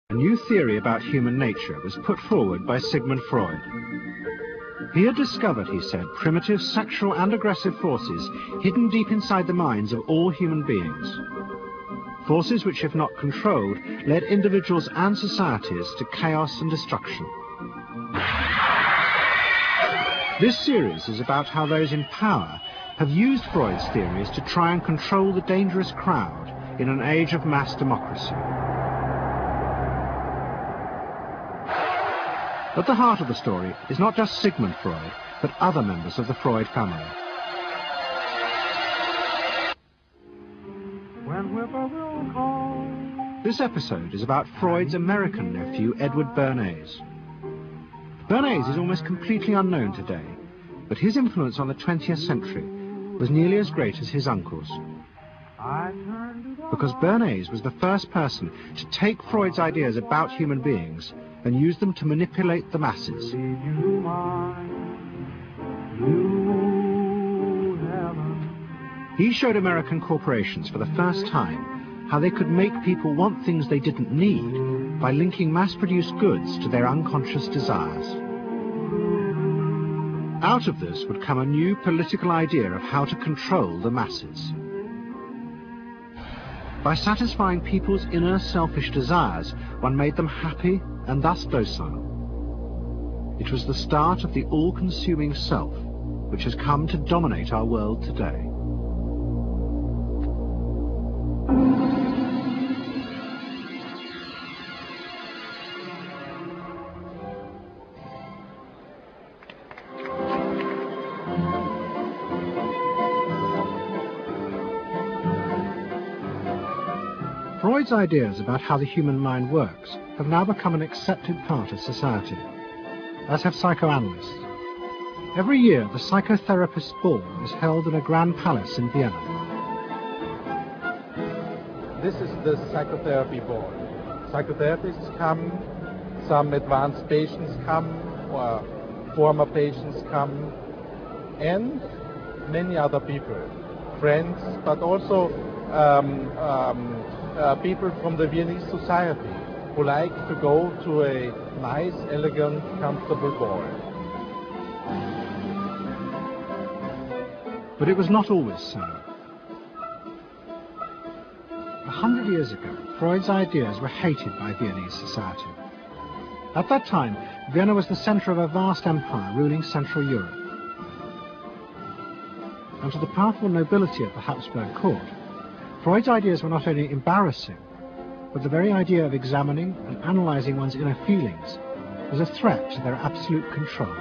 A new theory about human nature was put forward by Sigmund Freud. He had discovered, he said, primitive sexual and aggressive forces hidden deep inside the minds of all human beings. Forces which, if not controlled, led individuals and societies to chaos and destruction. This series is about how those in power have used Freud's theories to try and control the dangerous crowd in an age of mass democracy. At the heart of the story is not just Sigmund Freud, but other members of the Freud family. This episode is about Freud's American nephew, Edward Bernays. Bernays is almost completely unknown today, but his influence on the 20th century was nearly as great as his uncle's. Because Bernays was the first person to take Freud's ideas about human beings and use them to manipulate the masses. He showed American corporations for the first time how they could make people want things they didn't need by linking mass-produced goods to their unconscious desires. Out of this would come a new political idea of how to control the masses. By satisfying people's inner selfish desires, one made them happy and thus docile. It was the start of the all-consuming self, which has come to dominate our world today. Freud's ideas about how the human mind works have now become an accepted part of society, as have psychoanalysts. Every year, the psychotherapist's ball is held in a grand palace in Vienna. This is the psychotherapy ball. Psychotherapists come, some advanced patients come, or former patients come, and many other people, friends, but also people from the Viennese society who like to go to a nice, elegant, comfortable ball. But it was not always so. 100 years ago, Freud's ideas were hated by Viennese society. At that time, Vienna was the center of a vast empire ruling Central Europe. And to the powerful nobility of the Habsburg court, Freud's ideas were not only embarrassing, but the very idea of examining and analyzing one's inner feelings was a threat to their absolute control.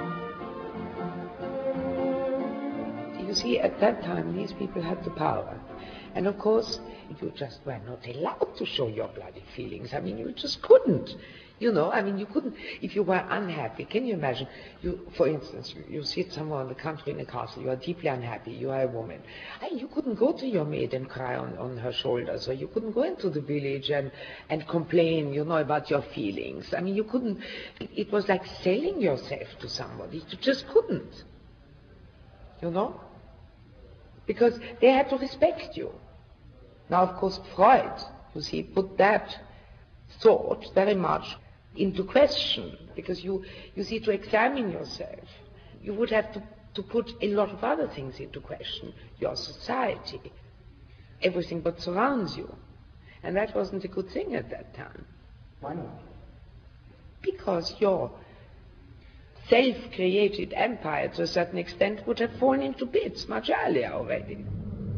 You see, at that time, these people had the power. And of course, you just were not allowed to show your bloody feelings. I mean, you just couldn't. You know, I mean, you couldn't, if you were unhappy. Can you imagine, for instance, you sit somewhere in the country in a castle, you are deeply unhappy, you are a woman. You couldn't go to your maid and cry on her shoulders, or you couldn't go into the village and complain, you know, about your feelings. I mean, you couldn't, it was like selling yourself to somebody. You just couldn't, you know, because they had to respect you. Now, of course, Freud, you see, put that thought very much into question, because you see, to examine yourself, you would have to put a lot of other things into question, your society, everything that surrounds you. And that wasn't a good thing at that time. Why not? Because your self-created empire, to a certain extent, would have fallen into bits much earlier already.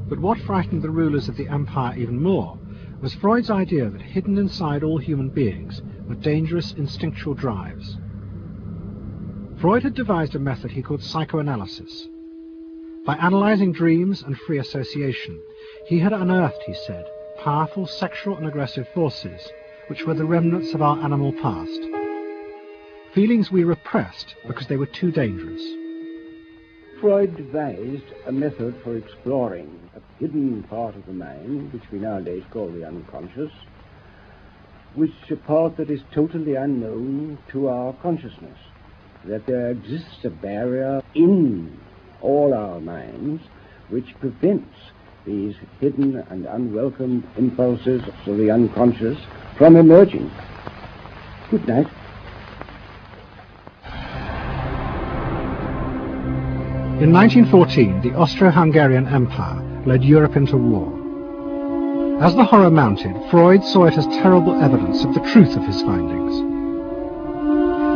But what frightened the rulers of the empire even more was Freud's idea that hidden inside all human beings were dangerous instinctual drives. Freud had devised a method he called psychoanalysis. By analyzing dreams and free association, he had unearthed, he said, powerful sexual and aggressive forces, which were the remnants of our animal past. Feelings we repressed because they were too dangerous. Freud devised a method for exploring a hidden part of the mind, which we nowadays call the unconscious, which is a part that is totally unknown to our consciousness, that there exists a barrier in all our minds which prevents these hidden and unwelcome impulses of the unconscious from emerging. Good night. In 1914, the Austro-Hungarian Empire led Europe into war. As the horror mounted, Freud saw it as terrible evidence of the truth of his findings.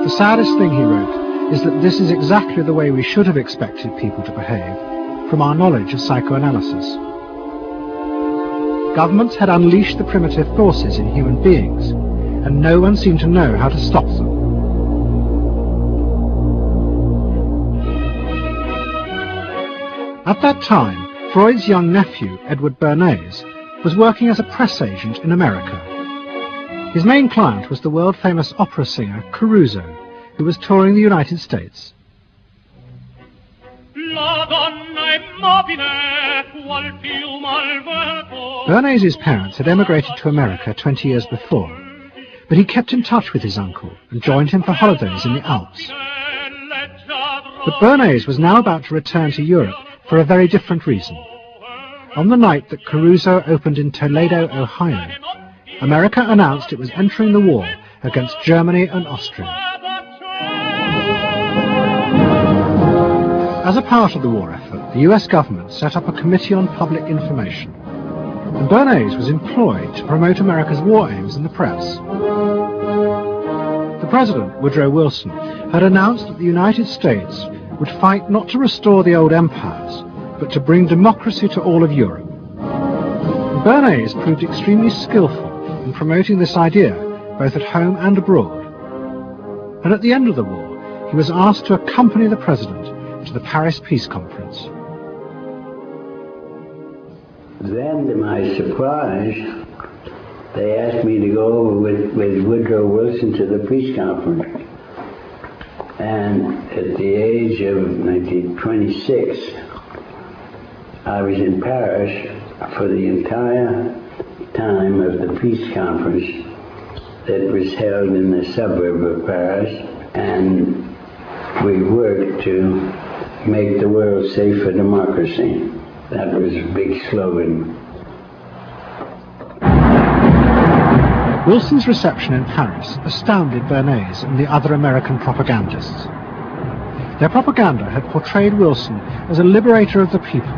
The saddest thing, he wrote, is that this is exactly the way we should have expected people to behave, from our knowledge of psychoanalysis. Governments had unleashed the primitive forces in human beings, and no one seemed to know how to stop them. At that time, Freud's young nephew, Edward Bernays, was working as a press agent in America. His main client was the world-famous opera singer Caruso, who was touring the United States. Bernays' parents had emigrated to America 20 years before, but he kept in touch with his uncle and joined him for holidays in the Alps. But Bernays was now about to return to Europe for a very different reason. On the night that Caruso opened in Toledo, Ohio, America announced it was entering the war against Germany and Austria. As a part of the war effort, the US government set up a Committee on Public Information, and Bernays was employed to promote America's war aims in the press. The President, Woodrow Wilson, had announced that the United States would fight not to restore the old empires, but to bring democracy to all of Europe. Bernays proved extremely skillful in promoting this idea, both at home and abroad. And at the end of the war, he was asked to accompany the President to the Paris Peace Conference. Then, to my surprise, they asked me to go over with Woodrow Wilson to the peace conference. And at the age of 26, I was in Paris for the entire time of the peace conference that was held in the suburb of Paris, and we worked to make the world safe for democracy. That was a big slogan. Wilson's reception in Paris astounded Bernays and the other American propagandists. Their propaganda had portrayed Wilson as a liberator of the people,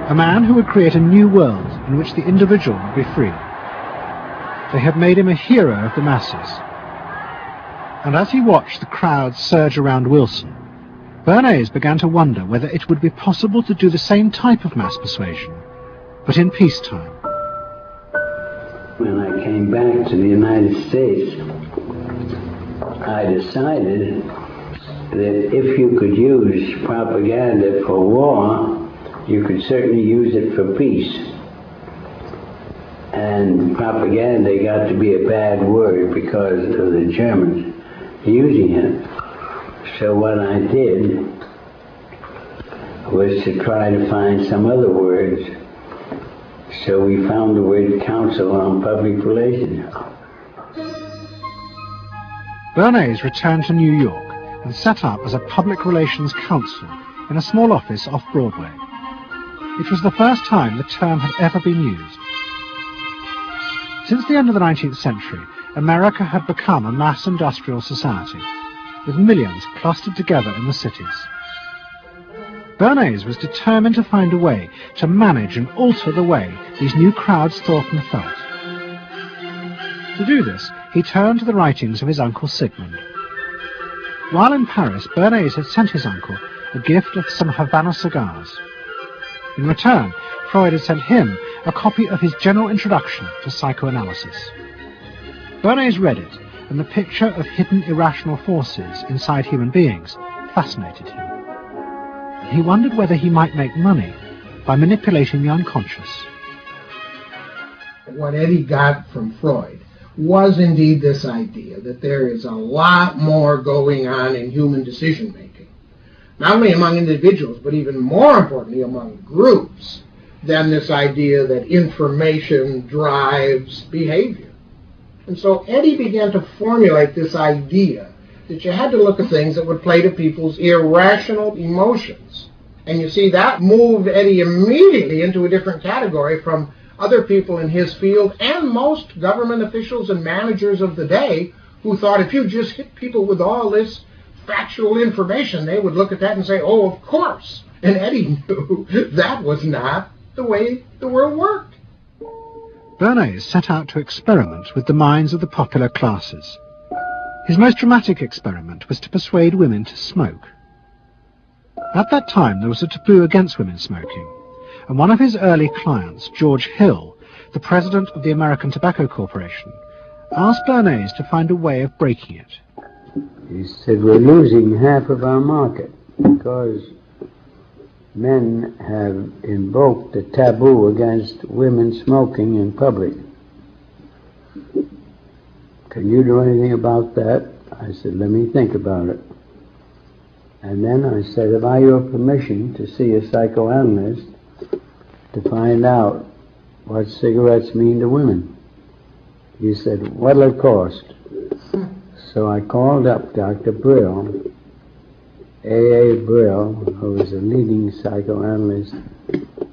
a man who would create a new world in which the individual would be free. They had made him a hero of the masses. And as he watched the crowds surge around Wilson, Bernays began to wonder whether it would be possible to do the same type of mass persuasion, but in peacetime. When I came back to the United States, I decided that if you could use propaganda for war, you could certainly use it for peace. And propaganda got to be a bad word because of the Germans using it. So what I did was to try to find some other words. So we found the word Council on Public Relations. Bernays returned to New York and set up as a public relations counsel in a small office off Broadway. It was the first time the term had ever been used. Since the end of the 19th century, America had become a mass industrial society, with millions clustered together in the cities. Bernays was determined to find a way to manage and alter the way these new crowds thought and felt. To do this, he turned to the writings of his uncle Sigmund. While in Paris, Bernays had sent his uncle a gift of some Havana cigars. In return, Freud had sent him a copy of his general introduction to psychoanalysis. Bernays read it, and the picture of hidden irrational forces inside human beings fascinated him. He wondered whether he might make money by manipulating the unconscious. What Eddie got from Freud was indeed this idea that there is a lot more going on in human decision-making, not only among individuals, but even more importantly among groups, than this idea that information drives behavior. And so Eddie began to formulate this idea that you had to look at things that would play to people's irrational emotions. And you see, that moved Eddie immediately into a different category from other people in his field and most government officials and managers of the day who thought if you just hit people with all this factual information, they would look at that and say, oh, of course. And Eddie knew that was not the way the world worked. Bernays set out to experiment with the minds of the popular classes. His most dramatic experiment was to persuade women to smoke. At that time, there was a taboo against women smoking, and one of his early clients, George Hill, the president of the American Tobacco Corporation, asked Bernays to find a way of breaking it. He said, we're losing half of our market because men have invoked a taboo against women smoking in public. Can you do anything about that? I said, let me think about it. And then I said, have I your permission to see a psychoanalyst to find out what cigarettes mean to women? He said, what'll it cost? So I called up Dr. Brill, A.A. Brill, who was a leading psychoanalyst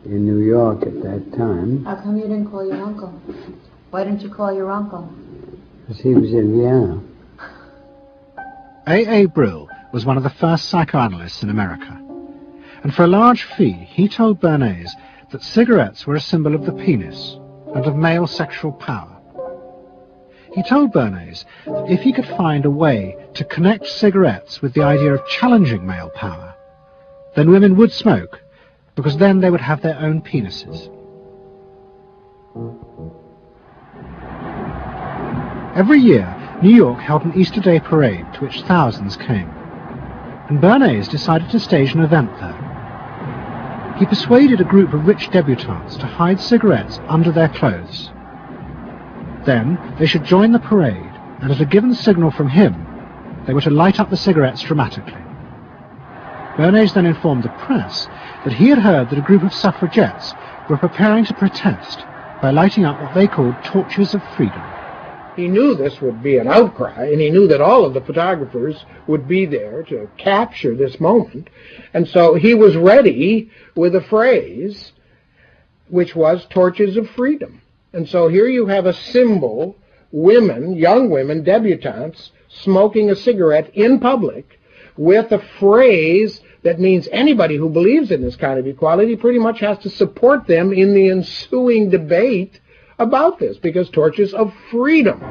in New York at that time. How come you didn't call your uncle? Why didn't you call your uncle? Because he was in Vienna. A.A. Brill was one of the first psychoanalysts in America, and for a large fee he told Bernays that cigarettes were a symbol of the penis and of male sexual power. He told Bernays that if he could find a way to connect cigarettes with the idea of challenging male power, then women would smoke, because then they would have their own penises. Every year, New York held an Easter Day parade to which thousands came, and Bernays decided to stage an event there. He persuaded a group of rich debutantes to hide cigarettes under their clothes. Then they should join the parade, and at a given signal from him, they were to light up the cigarettes dramatically. Bernays then informed the press that he had heard that a group of suffragettes were preparing to protest by lighting up what they called torches of freedom. He knew this would be an outcry, and he knew that all of the photographers would be there to capture this moment. And so he was ready with a phrase which was torches of freedom. And so here you have a symbol, women, young women, debutantes, smoking a cigarette in public with a phrase that means anybody who believes in this kind of equality pretty much has to support them in the ensuing debate about this, because torches of freedom.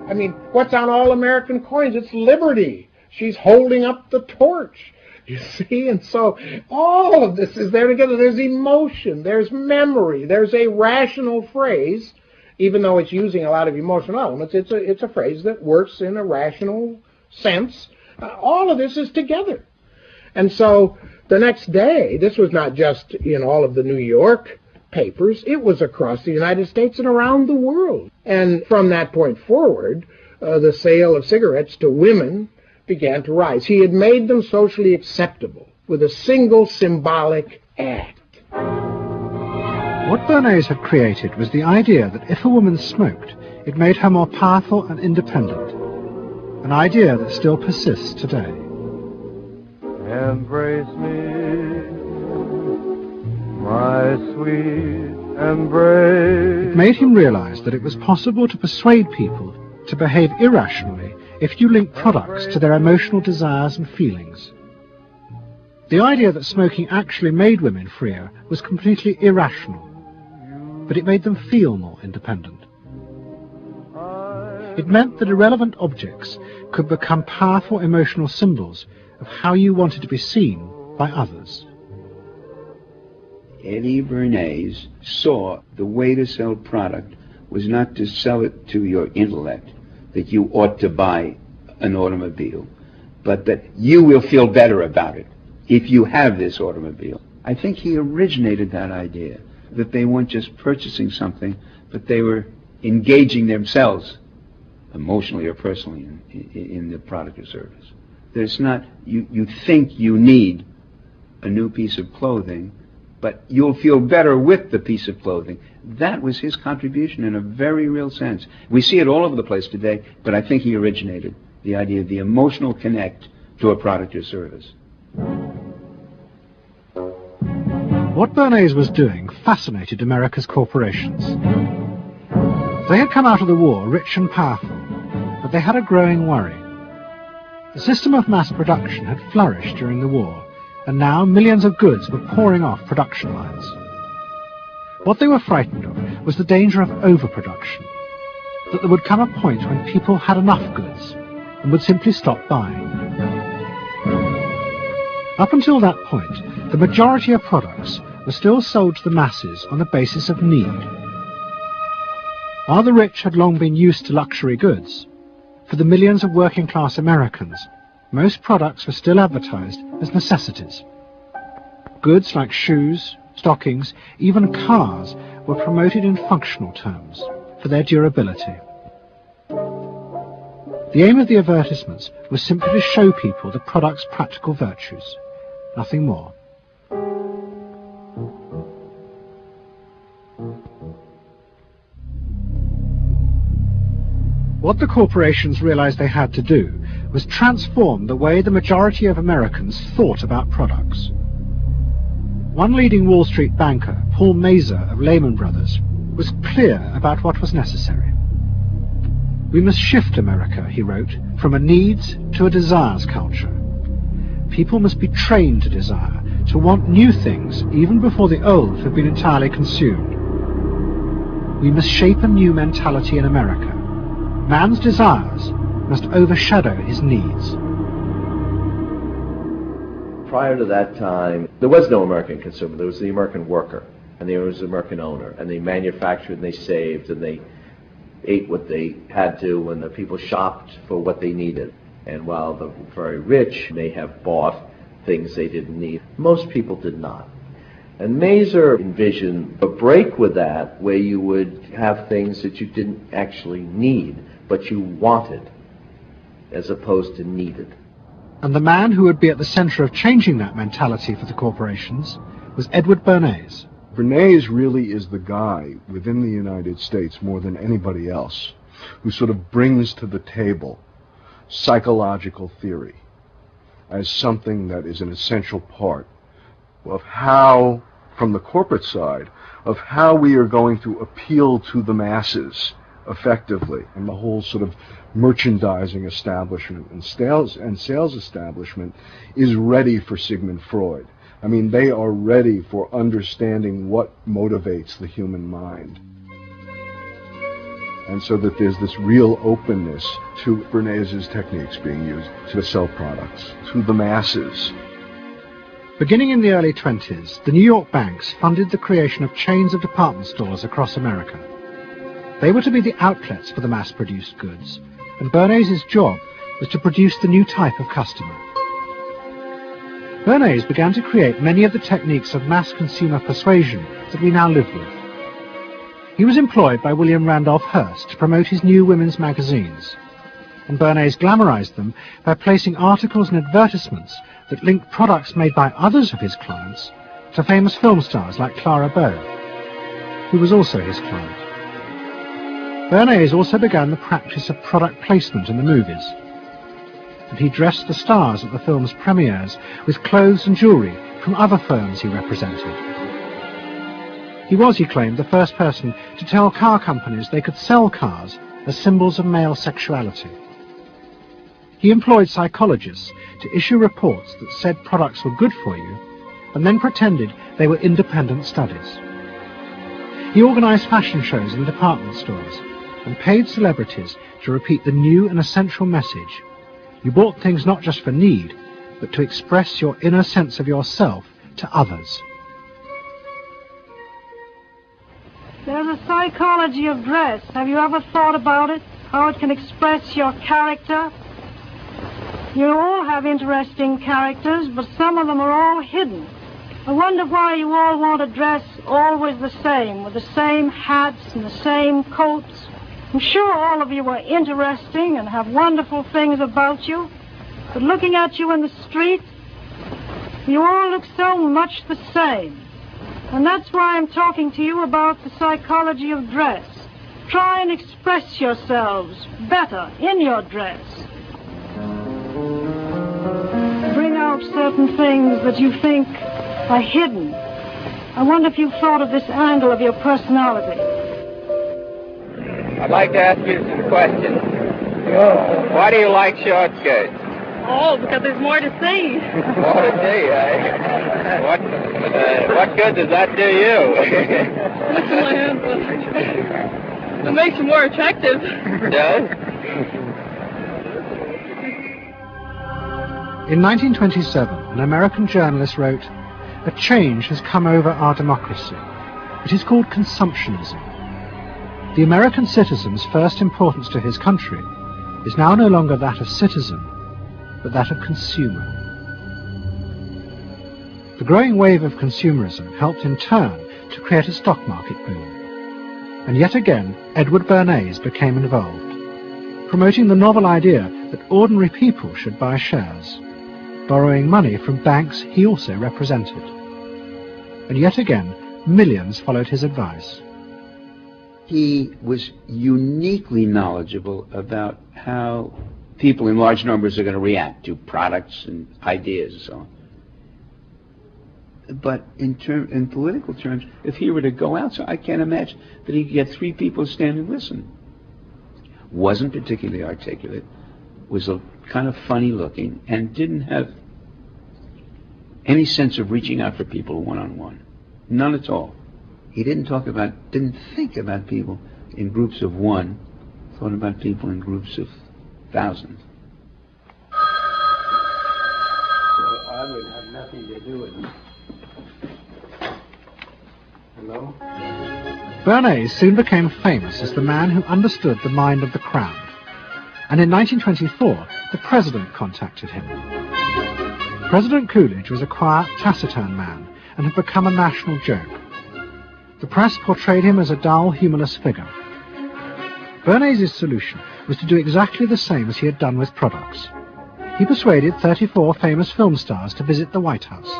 I mean, what's on all American coins? It's liberty. She's holding up the torch. You see? And so all of this is there together. There's emotion, there's memory, there's a rational phrase, even though it's using a lot of emotional elements. It's a phrase that works in a rational sense. All of this is together. And so the next day, this was not just in all of the New York papers, it was across the United States and around the world. And from that point forward, the sale of cigarettes to women began to rise. He had made them socially acceptable with a single symbolic act. What Bernays had created was the idea that if a woman smoked, it made her more powerful and independent, an idea that still persists today. Embrace me, my sweet embrace. It made him realize that it was possible to persuade people to behave irrationally if you link products to their emotional desires and feelings. The idea that smoking actually made women freer was completely irrational, but it made them feel more independent. It meant that irrelevant objects could become powerful emotional symbols of how you wanted to be seen by others. Eddie Bernays saw the way to sell product was not to sell it to your intellect, that you ought to buy an automobile, but that you will feel better about it if you have this automobile. I think he originated that idea, that they weren't just purchasing something, but they were engaging themselves emotionally or personally in the product or service. That it's not, you think you need a new piece of clothing, but you'll feel better with the piece of clothing. That was his contribution in a very real sense. We see it all over the place today, but I think he originated the idea of the emotional connect to a product or service. What Bernays was doing fascinated America's corporations. They had come out of the war rich and powerful, but they had a growing worry. The system of mass production had flourished during the war, and now millions of goods were pouring off production lines. What they were frightened of was the danger of overproduction, that there would come a point when people had enough goods and would simply stop buying. Up until that point, the majority of products were still sold to the masses on the basis of need. While the rich had long been used to luxury goods, for the millions of working-class Americans, most products were still advertised as necessities. Goods like shoes, stockings, even cars were promoted in functional terms for their durability. The aim of the advertisements was simply to show people the product's practical virtues, nothing more. What the corporations realized they had to do was transform the way the majority of Americans thought about products. One leading Wall Street banker, Paul Mazur of Lehman Brothers, was clear about what was necessary. "We must shift America," he wrote, "from a needs to a desires culture. People must be trained to desire, to want new things even before the old have been entirely consumed. We must shape a new mentality in America. Man's desires must overshadow his needs." Prior to that time, there was no American consumer. There was the American worker, and there was the American owner, and they manufactured and they saved and they ate what they had to, and the people shopped for what they needed. And while the very rich may have bought things they didn't need, most people did not. And Mazur envisioned a break with that, where you would have things that you didn't actually need, but you wanted, as opposed to needed. And the man who would be at the center of changing that mentality for the corporations was Edward Bernays. Bernays really is the guy within the United States, more than anybody else, who sort of brings to the table psychological theory as something that is an essential part of how, from the corporate side, of how we are going to appeal to the masses effectively. And the whole sort of merchandising establishment and sales establishment is ready for Sigmund Freud. I mean, they are ready for understanding what motivates the human mind. And so that there's this real openness to Bernays' techniques being used to sell products to the masses. Beginning in the early 20s, the New York banks funded the creation of chains of department stores across America. They were to be the outlets for the mass-produced goods, and Bernays' job was to produce the new type of customer. Bernays began to create many of the techniques of mass consumer persuasion that we now live with. He was employed by William Randolph Hearst to promote his new women's magazines, and Bernays glamorized them by placing articles and advertisements that linked products made by others of his clients to famous film stars like Clara Bow, who was also his client. Bernays also began the practice of product placement in the movies, and he dressed the stars at the film's premieres with clothes and jewelry from other firms he represented. He was, he claimed, the first person to tell car companies they could sell cars as symbols of male sexuality. He employed psychologists to issue reports that said products were good for you, and then pretended they were independent studies. He organized fashion shows in department stores, and paid celebrities to repeat the new and essential message: you bought things not just for need, but to express your inner sense of yourself to others. There's a psychology of dress. Have you ever thought about it? How it can express your character? You all have interesting characters, but some of them are all hidden. I wonder why you all want to dress always the same, with the same hats and the same coats. I'm sure all of you are interesting and have wonderful things about you, but looking at you in the street, you all look so much the same. And that's why I'm talking to you about the psychology of dress. Try and express yourselves better in your dress. Bring out certain things that you think are hidden. I wonder if you've thought of this angle of your personality. I'd like to ask you some questions. Why do you like short skirts? Oh, because there's more to see. More to see, eh? What good does that do you? It makes you more attractive. It does? In 1927, an American journalist wrote, "A change has come over our democracy. It is called consumptionism. The American citizen's first importance to his country is now no longer that of citizen, but that of consumer." The growing wave of consumerism helped in turn to create a stock market boom. And yet again, Edward Bernays became involved, promoting the novel idea that ordinary people should buy shares, borrowing money from banks he also represented. And yet again, millions followed his advice. He was uniquely knowledgeable about how people in large numbers are going to react to products and ideas and so on. But in political terms, if he were to go out, so I can't imagine that he could get 3 people to stand and listen. Wasn't particularly articulate, was a kind of funny looking, and didn't have any sense of reaching out for people one-on-one. None at all. He didn't think about people in groups of one, thought about people in groups of thousands. So I would have nothing to do with it. Hello? Bernays soon became famous as the man who understood the mind of the crowd, and in 1924 the President contacted him. President Coolidge was a quiet, taciturn man and had become a national joke. The press portrayed him as a dull, humorless figure. Bernays' solution was to do exactly the same as he had done with products. He persuaded 34 famous film stars to visit the White House.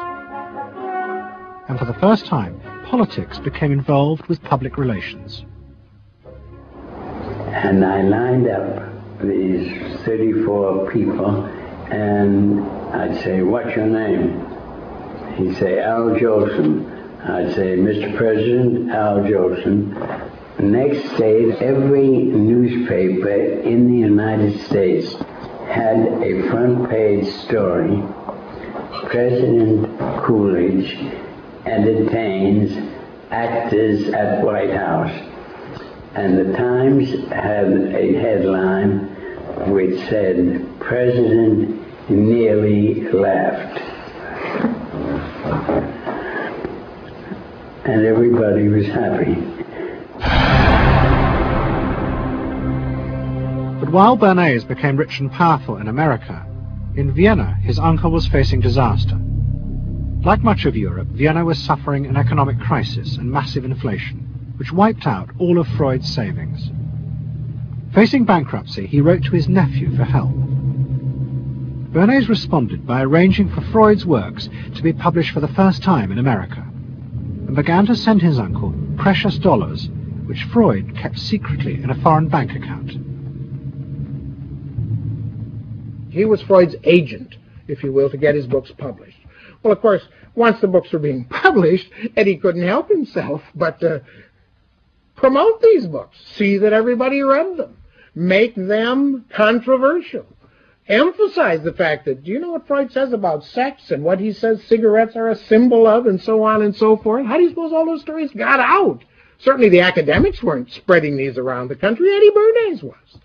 And for the first time, politics became involved with public relations. And I lined up these 34 people, and I'd say, "What's your name?" He'd say, "Al Jolson." I'd say, "Mr. President, Al Jolson." Next day, every newspaper in the United States had a front page story. President Coolidge entertains actors at White House. And the Times had a headline which said, "President nearly laughed." And everybody was happy. But while Bernays became rich and powerful in America, in Vienna his uncle was facing disaster. Like much of Europe, Vienna was suffering an economic crisis and massive inflation, which wiped out all of Freud's savings. Facing bankruptcy, he wrote to his nephew for help. Bernays responded by arranging for Freud's works to be published for the first time in America, and began to send his uncle precious dollars, which Freud kept secretly in a foreign bank account. He was Freud's agent, if you will, to get his books published. Well, of course, once the books were being published, Eddie couldn't help himself but promote these books, see that everybody read them, make them controversial, emphasize the fact that, do you know what Freud says about sex and what he says cigarettes are a symbol of, and so on and so forth? How do you suppose all those stories got out? Certainly the academics weren't spreading these around the country. Eddie Bernays was.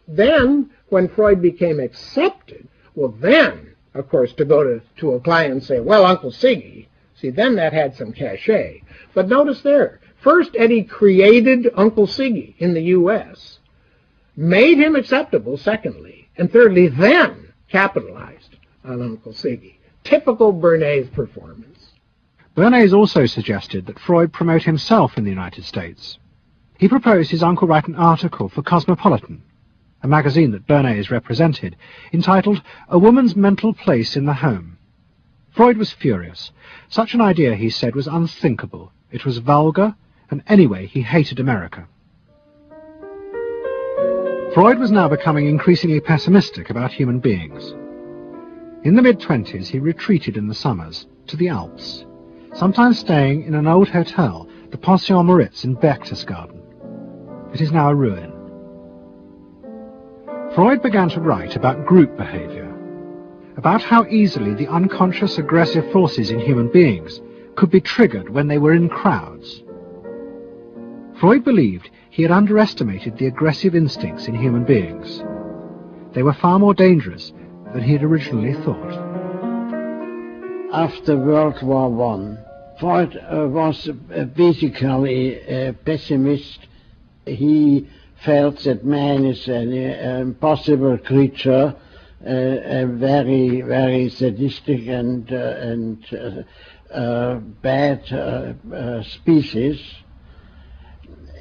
Then, when Freud became accepted, well then, of course, to go to a client and say, "Well, Uncle Siggy," see, then that had some cachet. But notice there, first Eddie created Uncle Siggy in the U.S., made him acceptable, secondly, and thirdly, then capitalized on Uncle Siggy. Typical Bernays performance. Bernays also suggested that Freud promote himself in the United States. He proposed his uncle write an article for Cosmopolitan, a magazine that Bernays represented, entitled "A Woman's Mental Place in the Home." Freud was furious. Such an idea, he said, was unthinkable. It was vulgar, and anyway, he hated America. Freud was now becoming increasingly pessimistic about human beings. In the mid-20s, he retreated in the summers to the Alps, sometimes staying in an old hotel, the Pension Moritz in Berchtesgaden. It is now a ruin. Freud began to write about group behavior, about how easily the unconscious aggressive forces in human beings could be triggered when they were in crowds. Freud believed he had underestimated the aggressive instincts in human beings. They were far more dangerous than he had originally thought. After World War I, Freud was basically a pessimist. He felt that man is an impossible creature, a very, very sadistic and bad species,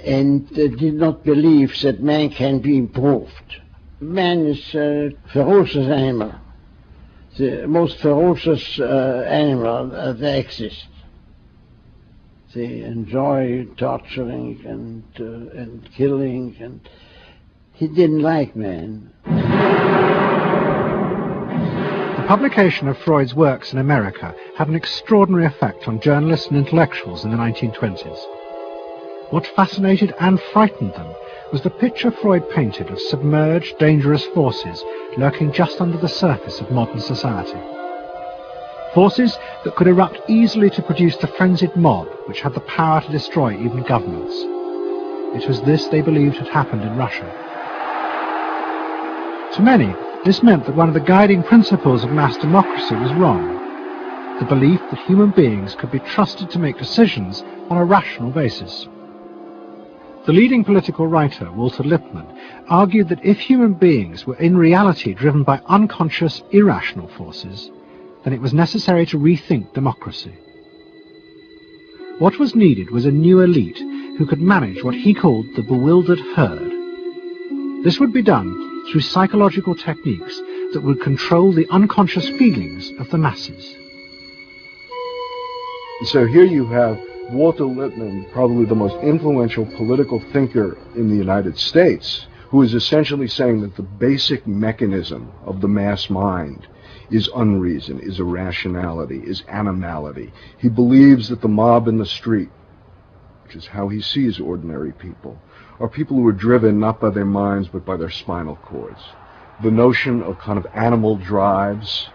and did not believe that man can be improved. Man is a ferocious animal, the most ferocious animal that exists. They enjoy torturing and killing, and he didn't like man. The publication of Freud's works in America had an extraordinary effect on journalists and intellectuals in the 1920s. What fascinated and frightened them was the picture Freud painted of submerged, dangerous forces lurking just under the surface of modern society. Forces that could erupt easily to produce the frenzied mob which had the power to destroy even governments. It was this they believed had happened in Russia. To many, this meant that one of the guiding principles of mass democracy was wrong, the belief that human beings could be trusted to make decisions on a rational basis. The leading political writer, Walter Lippmann, argued that if human beings were in reality driven by unconscious, irrational forces, then it was necessary to rethink democracy. What was needed was a new elite who could manage what he called the bewildered herd. This would be done through psychological techniques that would control the unconscious feelings of the masses. So here you have Walter Lippmann, probably the most influential political thinker in the United States, who is essentially saying that the basic mechanism of the mass mind is unreason, is irrationality, is animality. He believes that the mob in the street, which is how he sees ordinary people, are people who are driven not by their minds but by their spinal cords. The notion of kind of animal drives,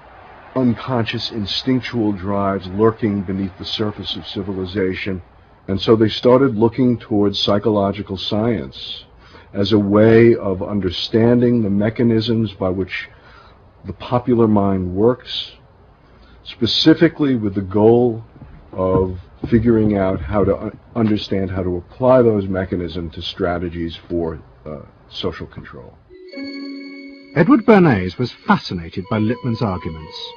unconscious instinctual drives lurking beneath the surface of civilization. And so they started looking towards psychological science as a way of understanding the mechanisms by which the popular mind works, specifically with the goal of figuring out how to understand how to apply those mechanisms to strategies for social control. Edward Bernays was fascinated by Lippmann's arguments,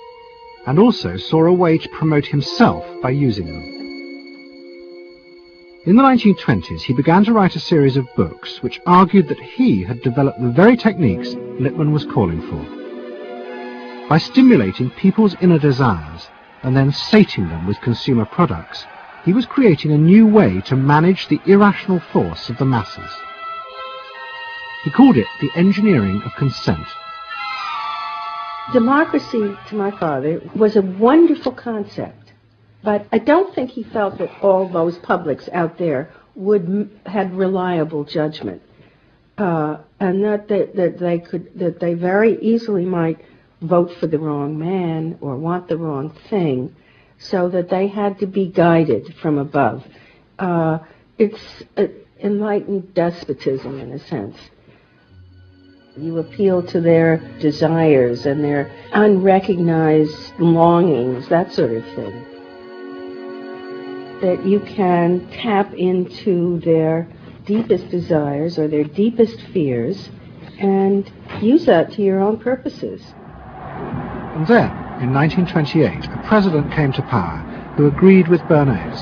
and also saw a way to promote himself by using them. In the 1920s, he began to write a series of books which argued that he had developed the very techniques Lippmann was calling for. By stimulating people's inner desires and then sating them with consumer products, he was creating a new way to manage the irrational force of the masses. He called it the engineering of consent. Democracy, to my father, was a wonderful concept, but I don't think he felt that all those publics out there had reliable judgment, and that they very easily might vote for the wrong man or want the wrong thing, so that they had to be guided from above. It's enlightened despotism in a sense. You appeal to their desires and their unrecognized longings, that sort of thing. That you can tap into their deepest desires or their deepest fears and use that to your own purposes. And then, in 1928, a president came to power who agreed with Bernays.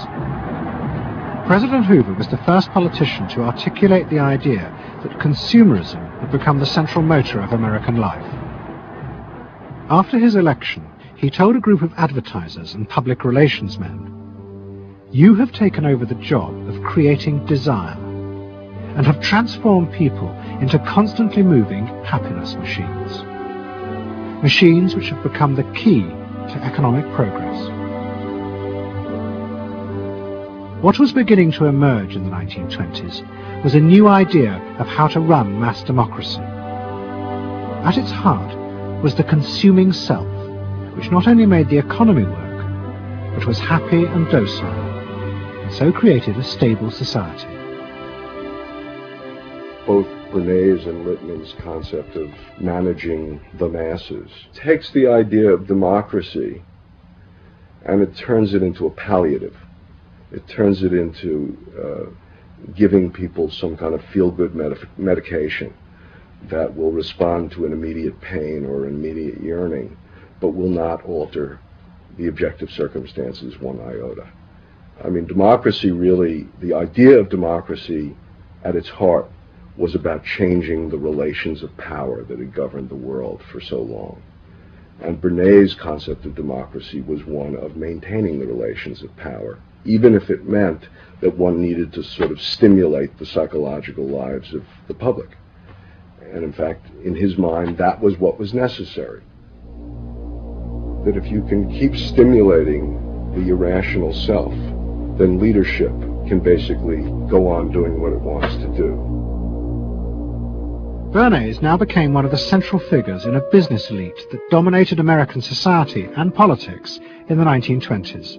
President Hoover was the first politician to articulate the idea that consumerism had become the central motor of American life. After his election, he told a group of advertisers and public relations men, "You have taken over the job of creating desire and have transformed people into constantly moving happiness machines. Machines which have become the key to economic progress." What was beginning to emerge in the 1920s was a new idea of how to run mass democracy. At its heart was the consuming self, which not only made the economy work, but was happy and docile, and so created a stable society. Both Bernays and Littman's concept of managing the masses takes the idea of democracy and it turns it into a palliative. It turns it into giving people some kind of feel-good medication that will respond to an immediate pain or an immediate yearning, but will not alter the objective circumstances one iota. I mean, democracy really, the idea of democracy at its heart was about changing the relations of power that had governed the world for so long. And Bernays' concept of democracy was one of maintaining the relations of power, even if it meant that one needed to sort of stimulate the psychological lives of the public. And in fact, in his mind, that was what was necessary. That if you can keep stimulating the irrational self, then leadership can basically go on doing what it wants to do. Bernays now became one of the central figures in a business elite that dominated American society and politics in the 1920s.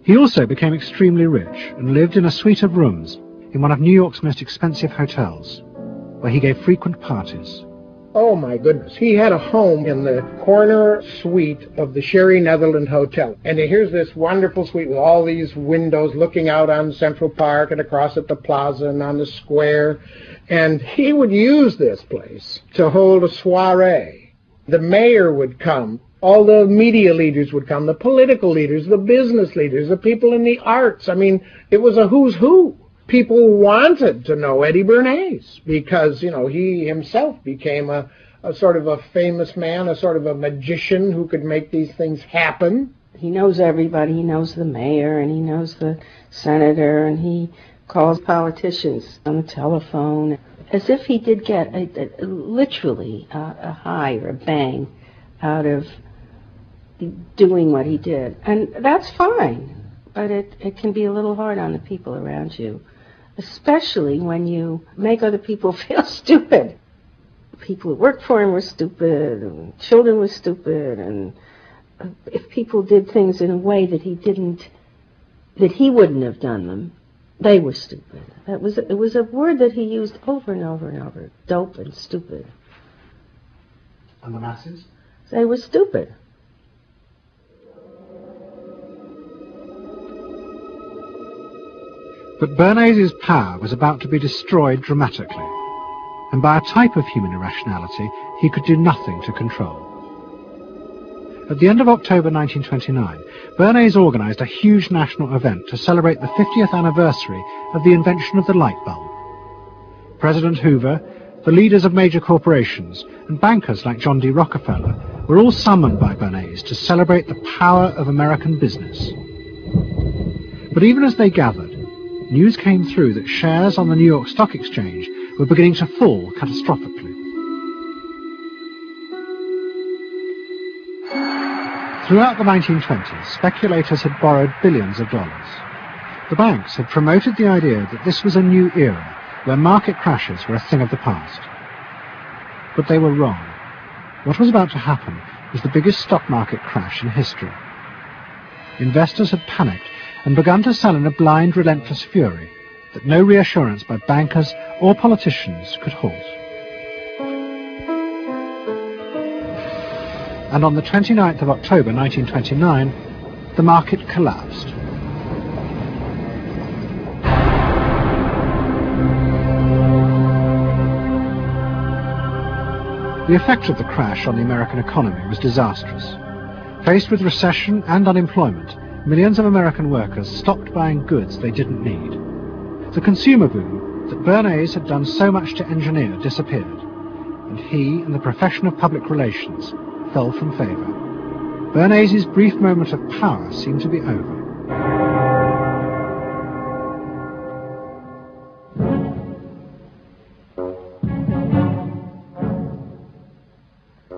He also became extremely rich and lived in a suite of rooms in one of New York's most expensive hotels, where he gave frequent parties. Oh my goodness, he had a home in the corner suite of the Sherry Netherland Hotel. And here's this wonderful suite with all these windows looking out on Central Park and across at the plaza and on the square. And he would use this place to hold a soiree. The mayor would come, all the media leaders would come, the political leaders, the business leaders, the people in the arts. I mean, it was a who's who. People wanted to know Eddie Bernays because, you know, he himself became a sort of a famous man, a sort of a magician who could make these things happen. He knows everybody. He knows the mayor and he knows the senator, and he calls politicians on the telephone as if he did get literally a high or a bang out of doing what he did. And that's fine, but it can be a little hard on the people around you, especially when you make other people feel stupid. People who worked for him were stupid, and children were stupid, and if people did things in a way that he wouldn't have done them, they were stupid. It was a word that he used over and over and over, dope and stupid. And the masses? They were stupid. But Bernays' power was about to be destroyed dramatically, and by a type of human irrationality he could do nothing to control. At the end of October 1929, Bernays organized a huge national event to celebrate the 50th anniversary of the invention of the light bulb. President Hoover, the leaders of major corporations, and bankers like John D. Rockefeller were all summoned by Bernays to celebrate the power of American business. But even as they gathered, news came through that shares on the New York Stock Exchange were beginning to fall catastrophically. Throughout the 1920s, speculators had borrowed billions of dollars. The banks had promoted the idea that this was a new era where market crashes were a thing of the past. But they were wrong. What was about to happen was the biggest stock market crash in history. Investors had panicked and begun to sell in a blind, relentless fury that no reassurance by bankers or politicians could halt. And on the 29th of October 1929, the market collapsed. The effect of the crash on the American economy was disastrous. Faced with recession and unemployment, millions of American workers stopped buying goods they didn't need. The consumer boom that Bernays had done so much to engineer disappeared, and he and the profession of public relations fell from favor. Bernays' brief moment of power seemed to be over.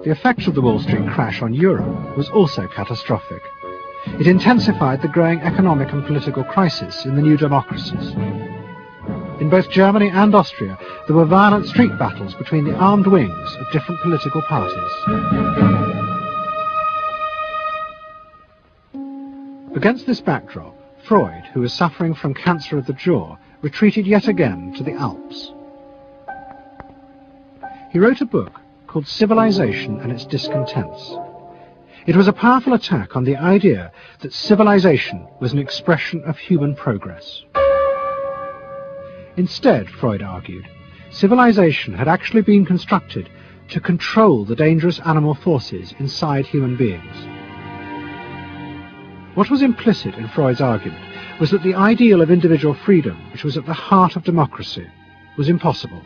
The effect of the Wall Street crash on Europe was also catastrophic. It intensified the growing economic and political crisis in the new democracies. In both Germany and Austria, there were violent street battles between the armed wings of different political parties. Against this backdrop, Freud, who was suffering from cancer of the jaw, retreated yet again to the Alps. He wrote a book called Civilization and Its Discontents. It was a powerful attack on the idea that civilization was an expression of human progress. Instead, Freud argued, civilization had actually been constructed to control the dangerous animal forces inside human beings. What was implicit in Freud's argument was that the ideal of individual freedom, which was at the heart of democracy, was impossible.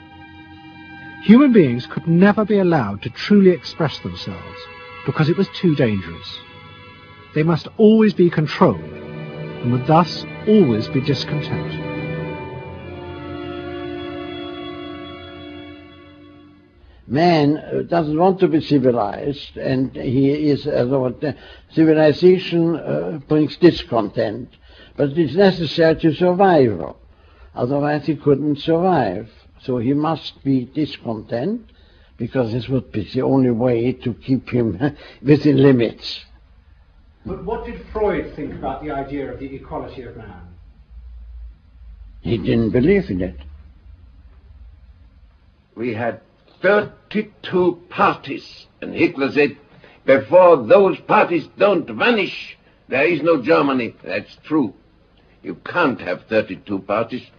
Human beings could never be allowed to truly express themselves because it was too dangerous. They must always be controlled and would thus always be discontent. Man doesn't want to be civilized, and he is civilization brings discontent, but it's necessary to survival. Otherwise he couldn't survive. So he must be discontent, because this would be the only way to keep him within limits. But what did Freud think about the idea of the equality of man? He didn't believe in it. We had 32 parties, and Hitler said, before those parties don't vanish, there is no Germany. That's true. You can't have 32 parties.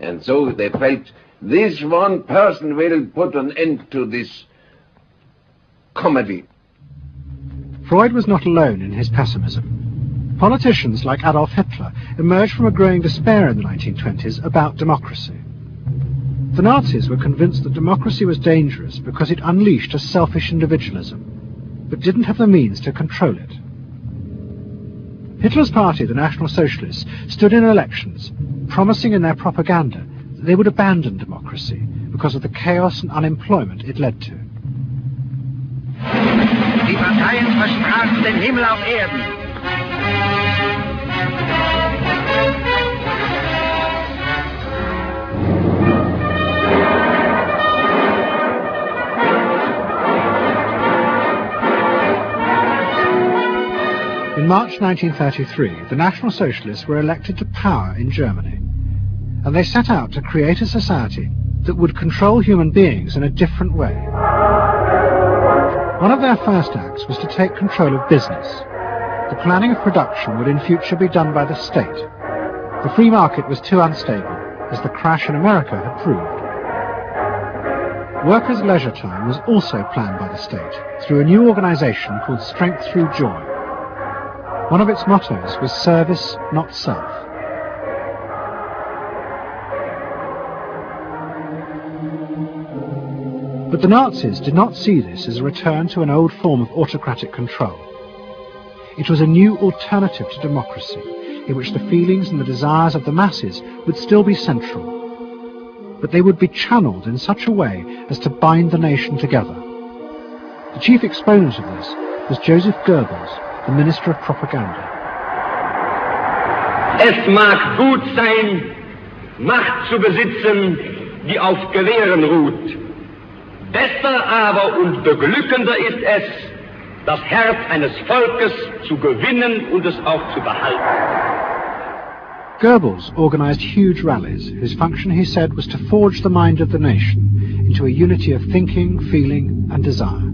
And so they felt, this one person will put an end to this comedy. Freud was not alone in his pessimism. Politicians like Adolf Hitler emerged from a growing despair in the 1920s about democracy. The Nazis were convinced that democracy was dangerous because it unleashed a selfish individualism, but didn't have the means to control it. Hitler's party, the National Socialists, stood in elections, promising in their propaganda that they would abandon democracy because of the chaos and unemployment it led to. Die Parteien versprachen den Himmel auf Erden. In March 1933, the National Socialists were elected to power in Germany, and they set out to create a society that would control human beings in a different way. One of their first acts was to take control of business. The planning of production would in future be done by the state. The free market was too unstable, as the crash in America had proved. Workers' leisure time was also planned by the state through a new organization called Strength Through Joy. One of its mottos was service, not self. But the Nazis did not see this as a return to an old form of autocratic control. It was a new alternative to democracy, in which the feelings and the desires of the masses would still be central, but they would be channeled in such a way as to bind the nation together. The chief exponent of this was Joseph Goebbels, the Minister of Propaganda. Es mag gut sein, Macht zu besitzen, die auf Gewehren ruht. Besser aber und beglückender ist es, das Herz eines Volkes zu gewinnen und es auch zu behalten. Goebbels organized huge rallies, whose function, he said, was to forge the mind of the nation into a unity of thinking, feeling, and desire.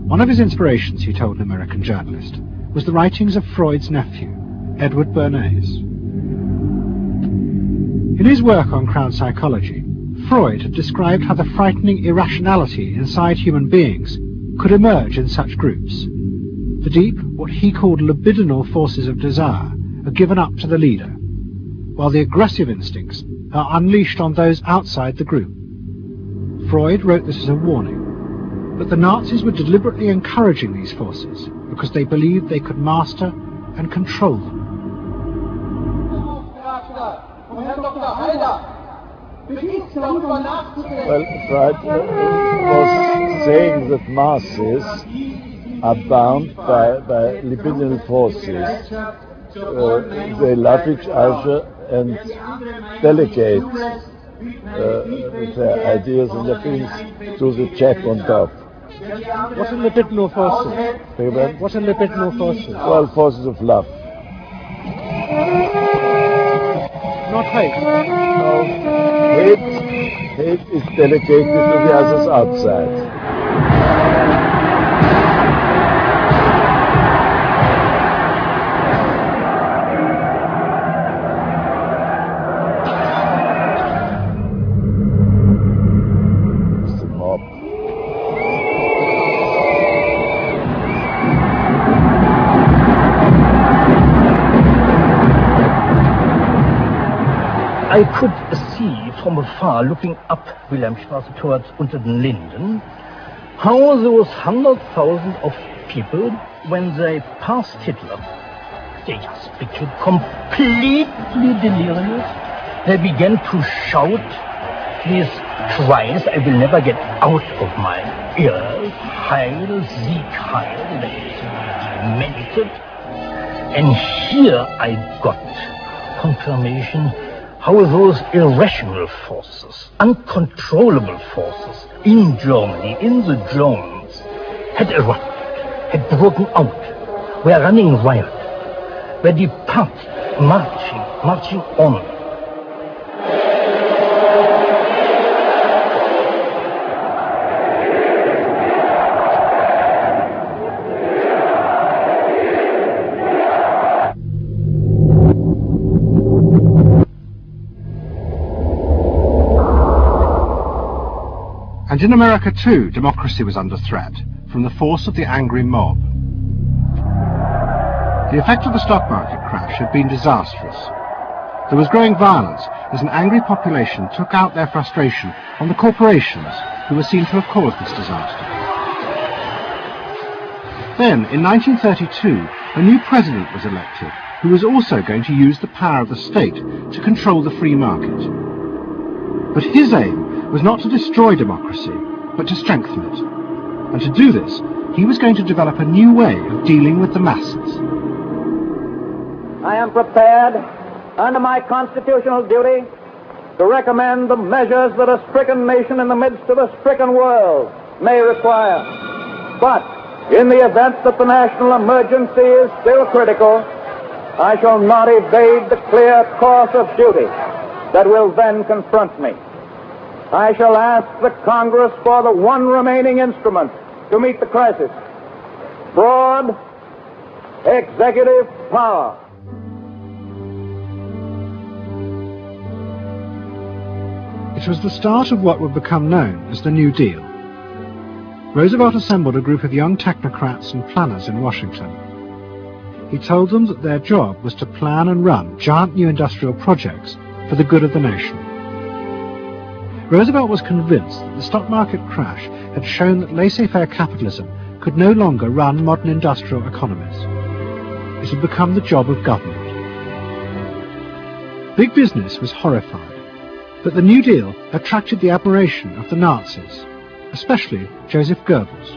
One of his inspirations, he told an American journalist, was the writings of Freud's nephew, Edward Bernays. In his work on crowd psychology, Freud had described how the frightening irrationality inside human beings could emerge in such groups. The deep, what he called libidinal forces of desire, are given up to the leader, while the aggressive instincts are unleashed on those outside the group. Freud wrote this as a warning, but the Nazis were deliberately encouraging these forces because they believed they could master and control them. Well, Freud was saying that masses are bound by libidinal forces. They love each other and delegate their ideas and their feelings to the check on top. What are libidinal forces? What are libidinal forces? Well, forces of love. Not hate. No, hate is delegated to the others outside. I could see from afar, looking up Wilhelmstraße towards Unter den Linden, how those 100,000 of people, when they passed Hitler, they just became completely delirious. They began to shout these cries I will never get out of my ears. Heil, Sieg, Heil. They meant it. And here I got confirmation how those irrational forces, uncontrollable forces in Germany, in the Germans, had erupted, had broken out, were running wild, were departing, marching on. And in America too, democracy was under threat from the force of the angry mob. The effect of the stock market crash had been disastrous. There was growing violence as an angry population took out their frustration on the corporations who were seen to have caused this disaster. Then, in 1932, a new president was elected who was also going to use the power of the state to control the free market. But his aim was not to destroy democracy, but to strengthen it. And to do this, he was going to develop a new way of dealing with the masses. I am prepared, under my constitutional duty, to recommend the measures that a stricken nation in the midst of a stricken world may require. But in the event that the national emergency is still critical, I shall not evade the clear course of duty that will then confront me. I shall ask the Congress for the one remaining instrument to meet the crisis: broad executive power. It was the start of what would become known as the New Deal. Roosevelt assembled a group of young technocrats and planners in Washington. He told them that their job was to plan and run giant new industrial projects for the good of the nation. Roosevelt was convinced that the stock market crash had shown that laissez-faire capitalism could no longer run modern industrial economies. It had become the job of government. Big business was horrified, but the New Deal attracted the admiration of the Nazis, especially Joseph Goebbels.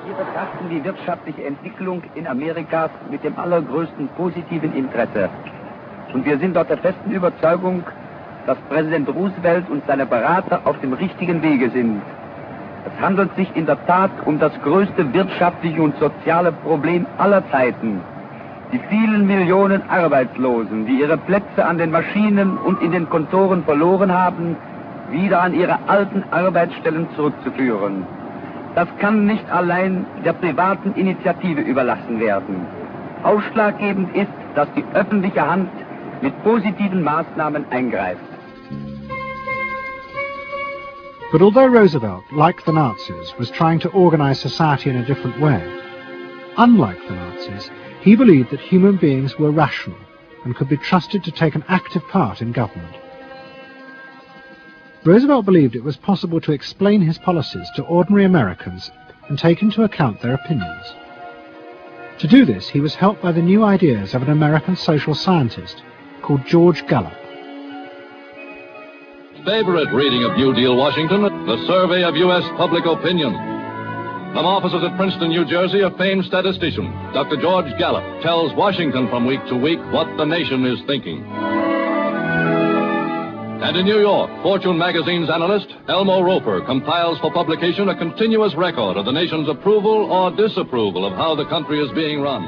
Wir betrachten die wirtschaftliche Entwicklung in Amerika mit dem allergrößten positiven Interesse. Und wir sind dort der festen Überzeugung, dass Präsident Roosevelt und seine Berater auf dem richtigen Wege sind. Es handelt sich in der Tat um das größte wirtschaftliche und soziale Problem aller Zeiten. Die vielen Millionen Arbeitslosen, die ihre Plätze an den Maschinen und in den Kontoren verloren haben, wieder an ihre alten Arbeitsstellen zurückzuführen. Das kann nicht allein der privaten Initiative überlassen werden. Ausschlaggebend ist, dass die öffentliche Hand mit positiven Maßnahmen eingreift. But although Roosevelt, like the Nazis, was trying to organize society in a different way, unlike the Nazis, he believed that human beings were rational and could be trusted to take an active part in government. Roosevelt believed it was possible to explain his policies to ordinary Americans and take into account their opinions. To do this, he was helped by the new ideas of an American social scientist called George Gallup. Favorite reading of New Deal Washington, the survey of U.S. public opinion. From offices at Princeton, New Jersey, a famed statistician, Dr. George Gallup, tells Washington from week to week what the nation is thinking. And in New York, Fortune magazine's analyst, Elmo Roper, compiles for publication a continuous record of the nation's approval or disapproval of how the country is being run.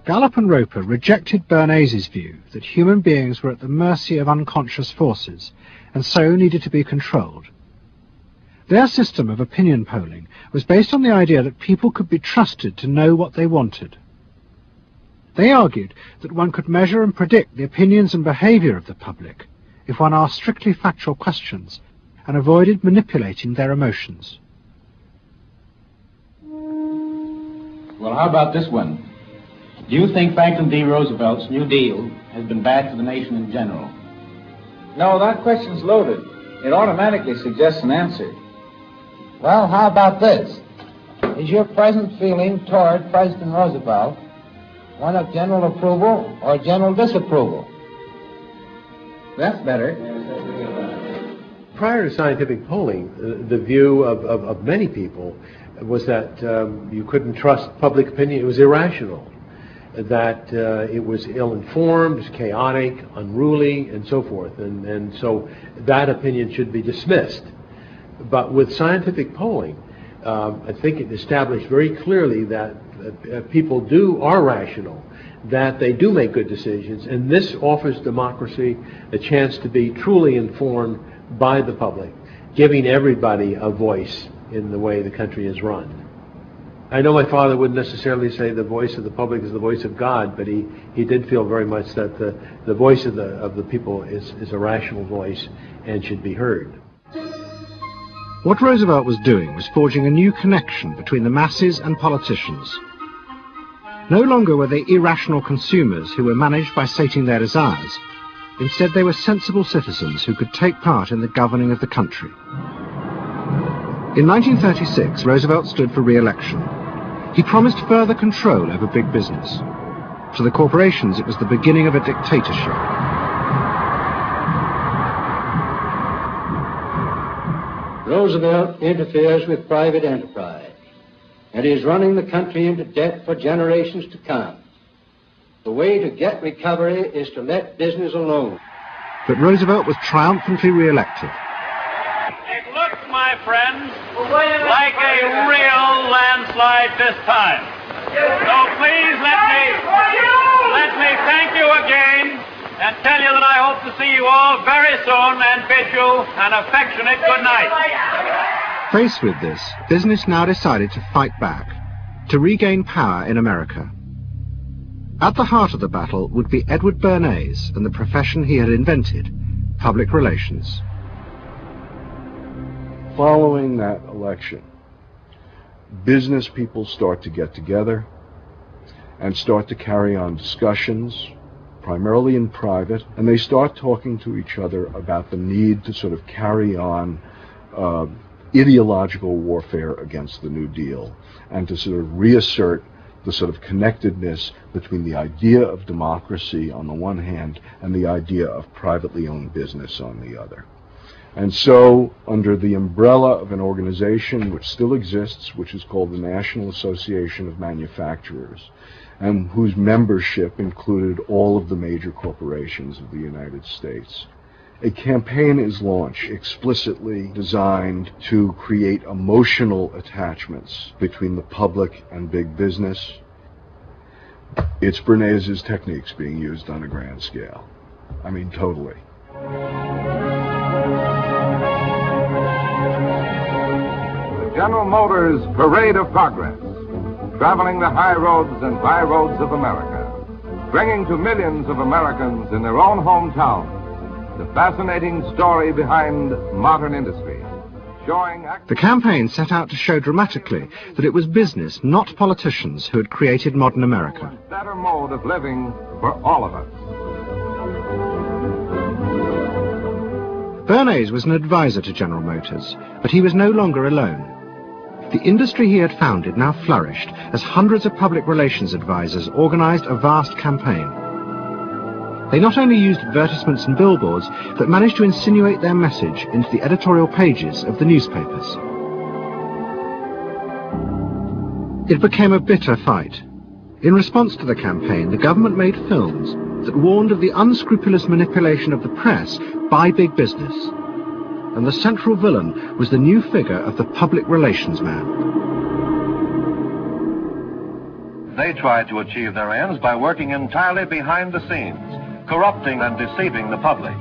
Gallup and Roper rejected Bernays' view that human beings were at the mercy of unconscious forces and so needed to be controlled. Their system of opinion polling was based on the idea that people could be trusted to know what they wanted. They argued that one could measure and predict the opinions and behavior of the public if one asked strictly factual questions and avoided manipulating their emotions. Well, how about this one? Do you think Franklin D. Roosevelt's New Deal has been bad for the nation in general? No, that question's loaded. It automatically suggests an answer. Well, how about this? Is your present feeling toward President Roosevelt one of general approval or general disapproval? That's better. Prior to scientific polling, the view of many people was that you couldn't trust public opinion. It was irrational, that it was ill-informed, chaotic, unruly, and so forth. And so that opinion should be dismissed. But with scientific polling, I think it established very clearly that people are rational, that they do make good decisions, and this offers democracy a chance to be truly informed by the public, giving everybody a voice in the way the country is run. I know my father wouldn't necessarily say the voice of the public is the voice of God, but he did feel very much that the voice of the people is a rational voice and should be heard. What Roosevelt was doing was forging a new connection between the masses and politicians. No longer were they irrational consumers who were managed by sating their desires. Instead, they were sensible citizens who could take part in the governing of the country. In 1936, Roosevelt stood for re-election. He promised further control over big business. To the corporations, it was the beginning of a dictatorship. Roosevelt interferes with private enterprise and is running the country into debt for generations to come. The way to get recovery is to let business alone. But Roosevelt was triumphantly re-elected. It looks, my friends, like a real landslide this time. So please let me thank you again and tell you that I hope to see you all very soon and bid you an affectionate good night. Faced with this, business now decided to fight back, to regain power in America. At the heart of the battle would be Edward Bernays and the profession he had invented, public relations. Following that election, business people start to get together and start to carry on discussions, primarily in private, and they start talking to each other about the need to sort of carry on ideological warfare against the New Deal and to sort of reassert the sort of connectedness between the idea of democracy on the one hand and the idea of privately owned business on the other. And so, under the umbrella of an organization which still exists, which is called the National Association of Manufacturers, and whose membership included all of the major corporations of the United States, a campaign is launched explicitly designed to create emotional attachments between the public and big business. It's Bernays' techniques being used on a grand scale. I mean, totally. General Motors Parade of Progress, traveling the high roads and byroads of America, bringing to millions of Americans in their own hometown the fascinating story behind modern industry, showing... The campaign set out to show dramatically that it was business, not politicians, who had created modern America. A better mode of living for all of us. Bernays was an advisor to General Motors, but he was no longer alone. The industry he had founded now flourished as hundreds of public relations advisors organized a vast campaign. They not only used advertisements and billboards, but managed to insinuate their message into the editorial pages of the newspapers. It became a bitter fight. In response to the campaign, the government made films that warned of the unscrupulous manipulation of the press by big business. And the central villain was the new figure of the public relations man. They tried to achieve their ends by working entirely behind the scenes, corrupting and deceiving the public.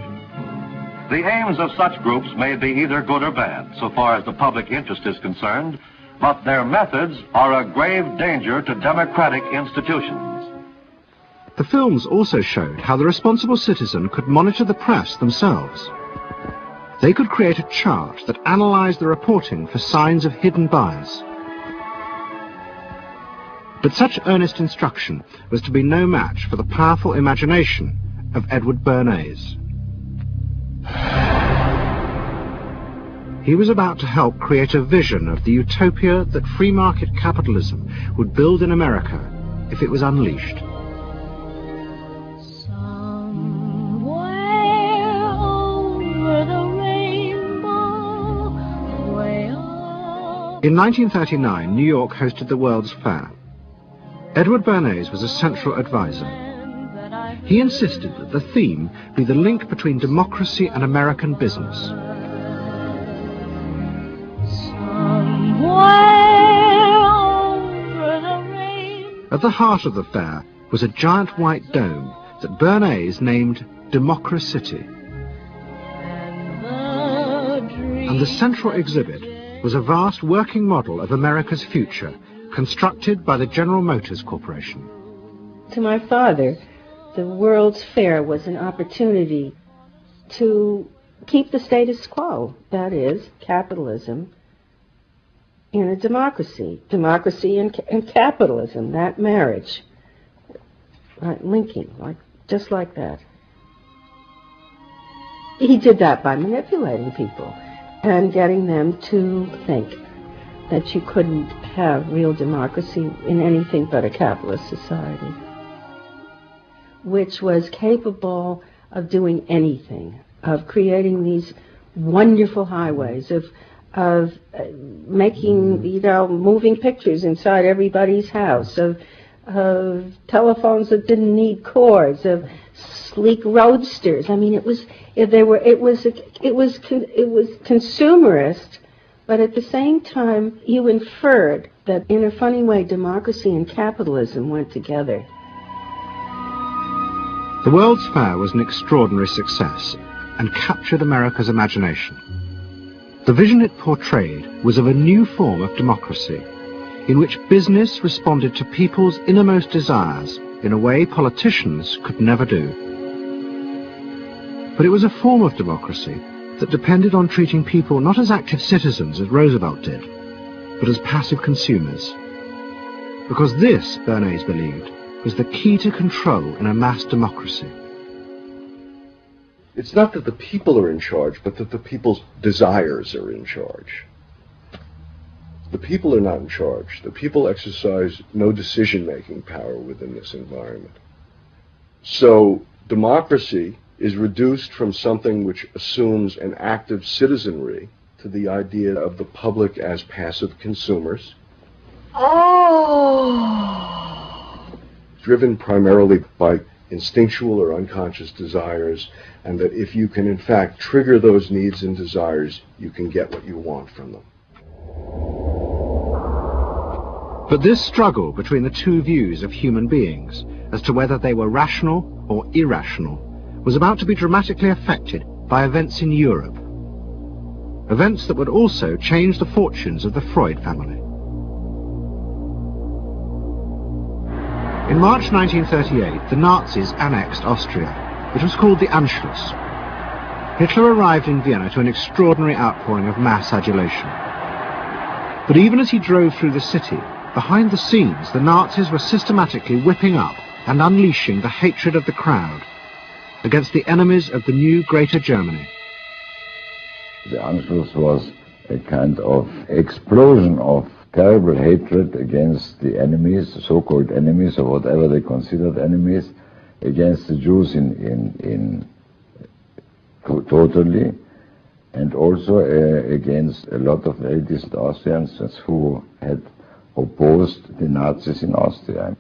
The aims of such groups may be either good or bad, so far as the public interest is concerned, but their methods are a grave danger to democratic institutions. The films also showed how the responsible citizen could monitor the press themselves. They could create a chart that analyzed the reporting for signs of hidden bias. But such earnest instruction was to be no match for the powerful imagination of Edward Bernays. He was about to help create a vision of the utopia that free market capitalism would build in America if it was unleashed. In 1939, New York hosted the World's Fair. Edward Bernays was a central advisor. He insisted that the theme be the link between democracy and American business. At the heart of the fair was a giant white dome that Bernays named Democracity. And the central exhibit was a vast working model of America's future, constructed by the General Motors Corporation. To my father, the World's Fair was an opportunity to keep the status quo, that is, capitalism in a democracy. Democracy and capitalism, that marriage, right, linking, just like that. He did that by manipulating people and getting them to think that you couldn't have real democracy in anything but a capitalist society, which was capable of doing anything, of creating these wonderful highways, of making, moving pictures inside everybody's house, of telephones that didn't need cords, of sleek roadsters. I mean, it was consumerist, but at the same time, you inferred that in a funny way, democracy and capitalism went together. The World's Fair was an extraordinary success and captured America's imagination. The vision it portrayed was of a new form of democracy, in which business responded to people's innermost desires in a way politicians could never do. But it was a form of democracy that depended on treating people not as active citizens as Roosevelt did, but as passive consumers. Because this, Bernays believed, was the key to control in a mass democracy. It's not that the people are in charge, but that the people's desires are in charge. The people are not in charge. The people exercise no decision-making power within this environment. So democracy is reduced from something which assumes an active citizenry to the idea of the public as passive consumers. Driven primarily by instinctual or unconscious desires, and that if you can in fact trigger those needs and desires, you can get what you want from them. But this struggle between the two views of human beings as to whether they were rational or irrational was about to be dramatically affected by events in Europe. Events that would also change the fortunes of the Freud family. In March 1938, the Nazis annexed Austria. It was called the Anschluss. Hitler arrived in Vienna to an extraordinary outpouring of mass adulation. But even as he drove through the city, behind the scenes, the Nazis were systematically whipping up and unleashing the hatred of the crowd against the enemies of the new Greater Germany. The Anschluss was a kind of explosion of terrible hatred against the enemies, so-called enemies, or whatever they considered enemies, against the Jews totally, and also against a lot of very decent Austrians who had opposed the Nazis in Austria.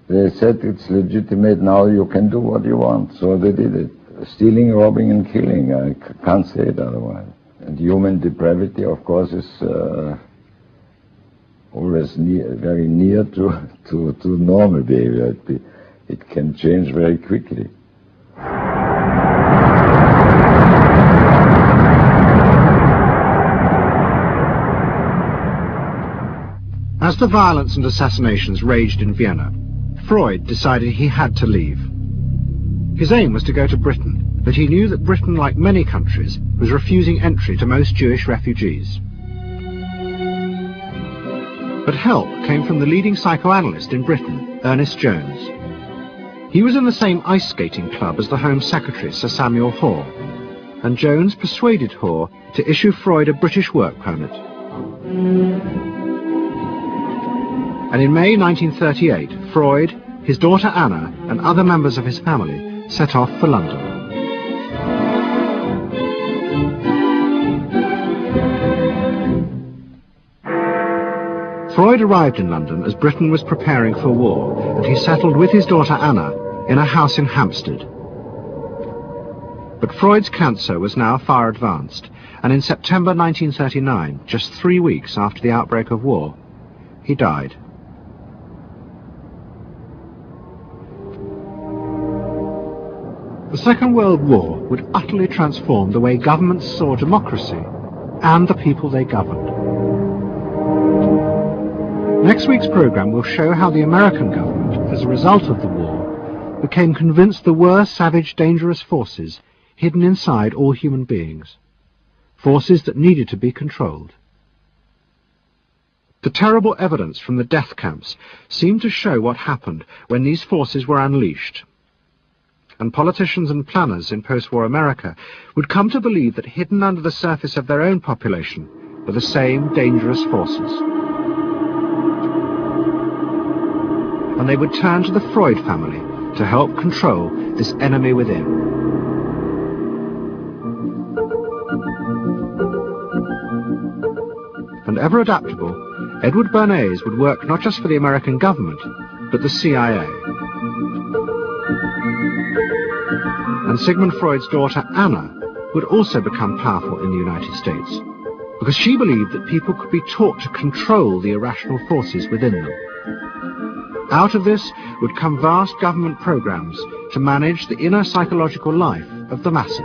They said it's legitimate now, you can do what you want, so they did it. Stealing, robbing and killing, I can't say it otherwise. And human depravity, of course, is always very near to normal behavior. It can change very quickly. As the violence and assassinations raged in Vienna, Freud decided he had to leave. His aim was to go to Britain, but he knew that Britain, like many countries, was refusing entry to most Jewish refugees. But help came from the leading psychoanalyst in Britain, Ernest Jones. He was in the same ice skating club as the Home Secretary, Sir Samuel Hoare, and Jones persuaded Hoare to issue Freud a British work permit. And in May 1938, Freud, his daughter Anna, and other members of his family set off for London. Freud arrived in London as Britain was preparing for war, and he settled with his daughter Anna in a house in Hampstead. But Freud's cancer was now far advanced, and in September 1939, just 3 weeks after the outbreak of war, he died. The Second World War would utterly transform the way governments saw democracy and the people they governed. Next week's programme will show how the American government, as a result of the war, became convinced there were savage, dangerous forces hidden inside all human beings, forces that needed to be controlled. The terrible evidence from the death camps seemed to show what happened when these forces were unleashed. And politicians and planners in post-war America would come to believe that hidden under the surface of their own population were the same dangerous forces. And they would turn to the Freud family to help control this enemy within. And ever adaptable, Edward Bernays would work not just for the American government, but the CIA. And Sigmund Freud's daughter Anna would also become powerful in the United States, because she believed that people could be taught to control the irrational forces within them. Out of this would come vast government programs to manage the inner psychological life of the masses.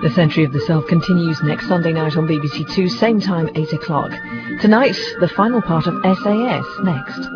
The Century of the Self continues next Sunday night on BBC Two, same time, 8 o'clock. Tonight, the final part of SAS next.